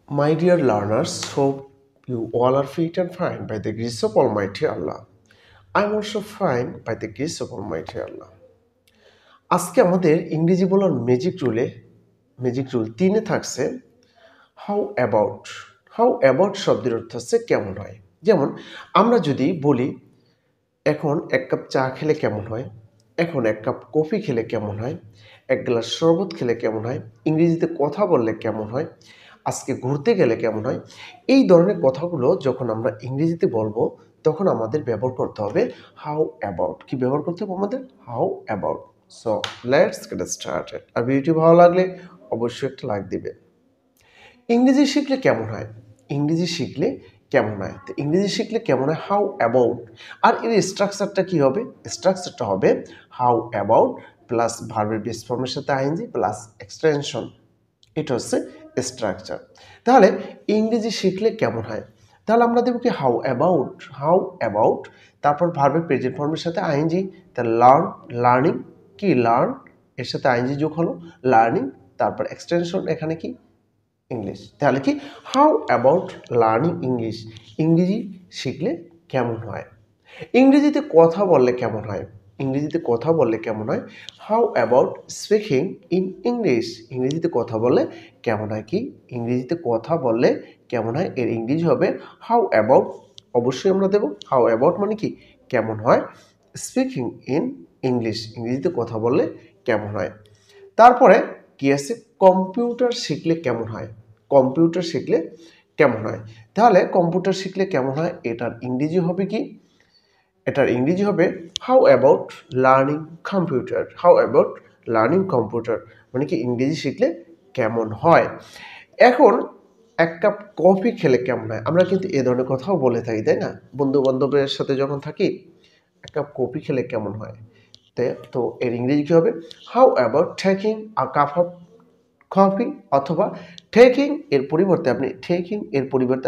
My dear learners, hope you all are fit and fine by the grace of Almighty Allah. I'm also fine by the grace of Almighty Allah. আজকে আমাদের ইংরেজি বলার magic rule 3 থাকছে how about. How about শব্দের অর্থ হচ্ছে কেমন হয়। যেমন আমরা যদি বলি এখন 1 কাপ চা খেলে কেমন হয়, এখন 1 কাপ কফি খেলে কেমন হয়, 1 গ্লাস শরবত খেলে কেমন হয়, ইংরেজিতে কথা বললে কেমন হয়, আজকে ঘুরতে গেলে কেমন হয়, এই ধরনের কথাগুলো যখন আমরা ইংরেজিতে বলবো তখন আমাদের ব্যবহার করতে হবে হাউ অ্যাবাউট। কি ব্যবহার করতে হবে আমাদের? How about. So let's get started. আর ভিডিওটি ভালো লাগলে অবশ্যই একটা লাইক দিবে। ইংরেজি শিখলে কেমন হয়? ইংরেজি শিখলে কেমন হয়? তো ইংরেজি শিখলে কেমন হয়? How about. আর এর স্ট্রাকচারটা কি হবে? স্ট্রাকচারটা হবে হাউ অ্যাবাউট প্লাস ভার্বের বেস ফর্মের সাথে আইএনজি প্লাস এক্সটেনশন। এটা হচ্ছে স্ট্রাকচার। তাহলে ইংরেজি শিখলে কেমন হয়? তাহলে আমরা দেবো কি হাউ অ্যাবাউট তারপর ভার্বের প্রেজেন্ট ফর্মের সাথে আইএনজি। তাহলে লার্নিং কি লার্ন এর সাথে আইএনজি যোগ হলো লার্নিং, তারপর এক্সটেনশন এখানে কি ইংলিশ। তাহলে কি হাউ অ্যাবাউট লার্নিং ইংলিশ। ইংরেজি শিখলে কেমন হয়? ইংরেজিতে কথা বললে কেমন হয়? ইংরেজিতে কথা বললে কেমন হয়? How about speaking in English. ইংরেজিতে কথা বললে কেমন হয়? কি ইংরেজিতে কথা বললে কেমন হয়? এর ইংরেজি হবে হাউ অ্যাবাউট। অবশ্যই আমরা দেব হাউ অ্যাবাউট মানে কি কেমন হয়, স্পিকিং ইন ইংলিশ ইংরেজিতে কথা বললে কেমন হয়। তারপরে কি আছে? কম্পিউটার শিখলে কেমন হয়? কম্পিউটার শিখলে কেমন হয়? তাহলে কম্পিউটার শিখলে কেমন হয় এটার ইংরেজি হবে কি? এটার ইংরেজি হবে how about learning computer. How about learning computer মানে কি ইংরেজি শিখলে কেমন হয়। এখন 1 কাপ কফি খেলে কেমন হয়? আমরা কিন্তু এ ধরনের কথাও বলে থাকি, তাই না? বন্ধু বান্ধবের সাথে যখন থাকি 1 কাপ কফি খেলে কেমন হয়। তো এর ইংরেজি কি হবে? How about taking a cup of coffee, অথবা টেকিং এর পরিবর্তে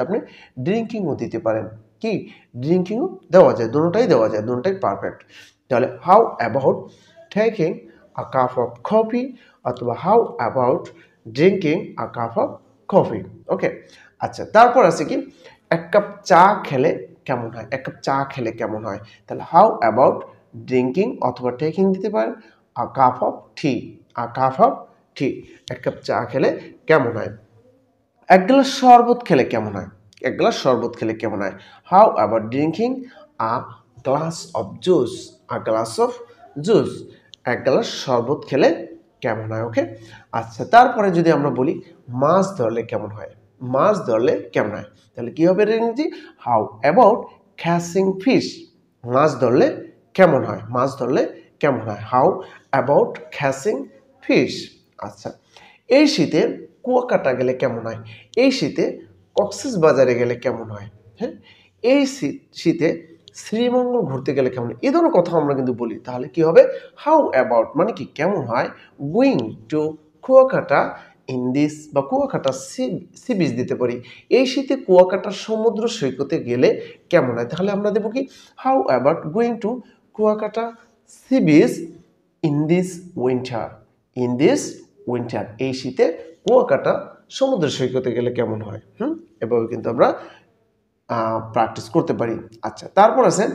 আপনি ড্রিঙ্কিংও দিতে পারেন। কি ড্রিঙ্কিংও দেওয়া যায়, দুটোটাই দেওয়া যায়, দুটোটাই পারফেক্ট। তাহলে how about taking a cup of coffee অথবা how about drinking a cup of coffee. Okay, আচ্ছা, তারপর আছে কি 1 কাপ চা খেলে কেমন হয়? 1 কাপ চা খেলে কেমন হয়? তাহলে হাউ অ্যাবাউট ড্রিঙ্কিং অথবা টেকিং দিতে পারেন আ cup of T. A cup of T 1 cup চা খেলে কেমন হয়? 1 গ্লাস শরবত খেলে কেমন হয়? 1 গ্লাস শরবত খেলে কেমন হয়? How about drinking a glass of juice. A glass of juice 1 glass শরবত খেলে কেমন হয়। ওকে, আচ্ছা, তারপরে যদি আমরা বলি মাছ ধরলে কেমন হয়? মাছ ধরলে কেমন হয়? তাহলে কি হবে ইংরেজি? How about catching fish. মাছ ধরলে কেমন হয়? মাছ ধরলে কেমন হয়? How about catching fish. আচ্ছা, এই শীতে কুয়াকাটা গেলে কেমন হয়? এই শীতে কক্সবাজারে গেলে কেমন হয়? হ্যাঁ, এই শীতে শ্রীমঙ্গল ঘুরতে গেলে কেমন হয়? এই ধরনের কথা আমরা কিন্তু বলি। তাহলে কি হবে? হাউ অ্যাবাউট মানে কি কেমন হয় going to Kuakata in this, বা কুয়াকাটা সি বিচ দিতে পারি। এই শীতে কুয়াকাটা সমুদ্র সৈকতে গেলে কেমন হয়? তাহলে আমরা দেবো কি how about going to Kuakata sea beach in this winter. In this winter এই শীতে কুয়াকাটা সমুদ্র সৈকতে গেলে কেমন হয়। এভাবে কিন্তু আমরা প্র্যাকটিস করতে পারি। আচ্ছা, তারপর আছে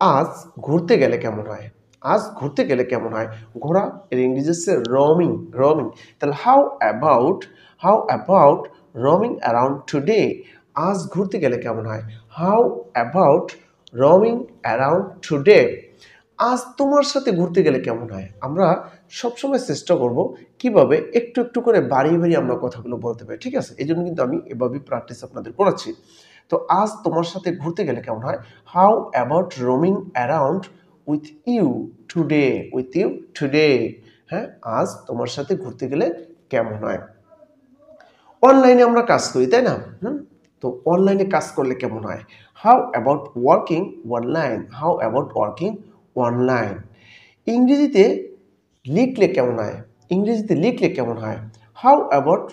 আজ ঘুরতে গেলে কেমন হয়? আজ ঘুরতে গেলে কেমন হয়? ঘোরা এর ইংরেজি হচ্ছে রোমিং। রোমিং তাহলে how about roaming around today. আজ ঘুরতে গেলে কেমন হয়? How about roaming around today. আজ তোমার সাথে ঘুরতে গেলে কেমন হয়? আমরা সবসময় চেষ্টা করব কিভাবে একটু একটু করে বাড়িয়ে বাড়িয়ে আমরা কথাগুলো বলতে পারি, ঠিক আছে? এই জন্য কিন্তু আমি এভাবেই প্র্যাকটিস আপনাদের করাচ্ছি। তো আজ তোমার সাথে ঘুরতে গেলে কেমন হয়? How about roaming around with you today. With you today. হ্যাঁ, আজ তোমার সাথে ঘুরতে গেলে কেমন হয়? অনলাইনে আমরা কাজ করি, তাই না? তো অনলাইনে কাজ করলে কেমন হয়? How about working online. How about working online. ইংরেজিতে লিখলে কেমন হয়? ইংরেজিতে লিখলে কেমন হয়? How about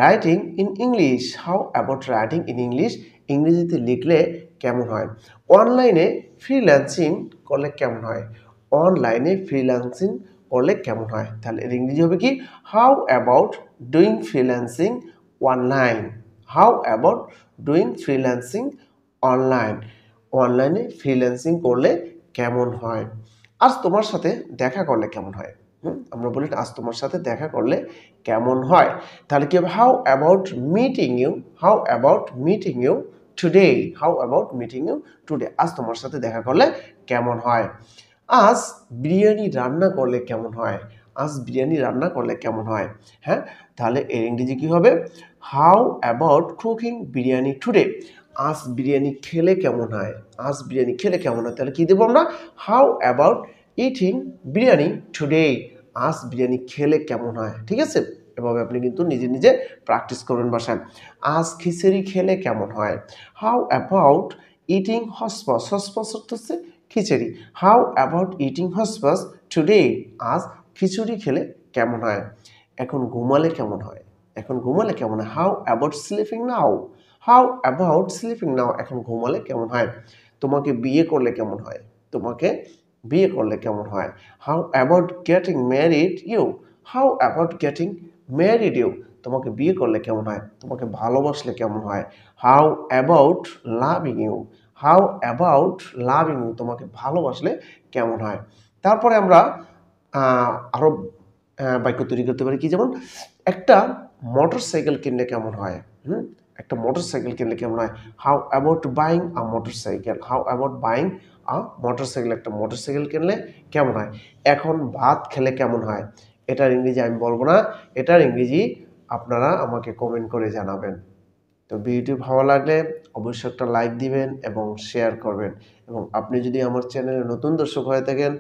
writing in English. How about writing in English. ইংরেজিতে লিখলে কেমন হয়? অনলাইনে ফ্রিল্যান্সিং করলে কেমন হয়? অনলাইনে ফ্রিল্যান্সিং করলে কেমন হয়? তাহলে এর ইংরেজি হবে কি? How about doing freelancing online. How about doing freelancing online, অনলাইনে ফ্রিল্যান্সিং করলে কেমন হয়? আজ তোমার সাথে দেখা করলে কেমন হয়? আমরা বলি আজ তোমার সাথে দেখা করলে কেমন হয়, তাহলে কি হবে how about meeting you, how about meeting you today, how about meeting you today, আজ তোমার সাথে দেখা করলে কেমন হয়? আজ বিরিয়ানি রান্না করলে কেমন হয়, আজ বিরিয়ানি রান্না করলে কেমন হয়? হ্যাঁ, তাহলে এর ইংরেজি কি হবে how about cooking biryani today, আজ বিরিয়ানি খেলে কেমন হয়, আজ বিরিয়ানি খেলে কেমন হয়, তাহলে কি দেবো আমরা how about eating biryani today, আজ বিরিয়ানি খেলে কেমন হয়। ঠিক আছে, এভাবে আপনি কিন্তু নিজে নিজে প্র্যাকটিস করবেন বাসায়। আজ খিচুড়ি খেলে কেমন হয়, হাউ অ্যাবাউট ইটিং হসপস, হসপস অর্থ হচ্ছে খিচুড়ি, হাউ অ্যাবাউট ইটিং হসপস টুডে, আজ খিচুড়ি খেলে কেমন হয়। এখন ঘুমালে কেমন হয়, এখন ঘুমালে কেমন হয়, how about sleeping now, how about sleeping now, এখন ঘুমালে কেমন হয়। তোমাকে বিয়ে করলে কেমন হয়, তোমাকে বিয়ে করলে কেমন হয়, how about getting married you, how about getting married you, তোমাকে বিয়ে করলে কেমন হয়, তোমাকে ভালোবাসলে কেমন হয়, how about loving you, how about loving you, তোমাকে ভালোবাসলে কেমন হয়। তারপরে আমরা আরো বাক্য তৈরি করতে পারি কি, যেমন একটা মোটর সাইকেল কিনলে কেমন হয়, একটা মোটর সাইকেল কিনলে কেমন হয়, how about buying a motor cycle, how about buying a motor cycle, একটা মোটর সাইকেল কিনলে কেমন হয়। এখন ভাত খেলে কেমন হয়, এটার ইংরেজি আমি বলবো না, এটার ইংরেজি আপনারা আমাকে কমেন্ট করে জানাবেন। তো ভিডিও ভালো লাগলে অবশ্যই একটা লাইক দিবেন এবং শেয়ার করবেন, এবং আপনি যদি আমার চ্যানেলে নতুন দর্শক হয়ে থাকেন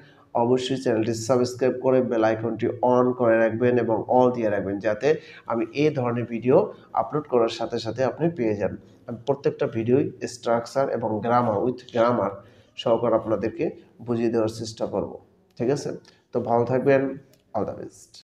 অবশ্যই চ্যানেলটি সাবস্ক্রাইব করে বেল আইকনটি অন করে রাখবেন এবং অল দিয়ে রাখবেন, যাতে আমি এই ধরনের ভিডিও আপলোড করার সাথে সাথে আপনি পেয়ে যান। আমি প্রত্যেকটা ভিডিওই স্ট্রাকচার এবং গ্রামার উইথ গ্রামার সহকারে আপনাদেরকে বুঝিয়ে দেওয়ার চেষ্টা করব। ঠিক আছে, তো ভালো থাকবেন, অল দ্য বেস্ট।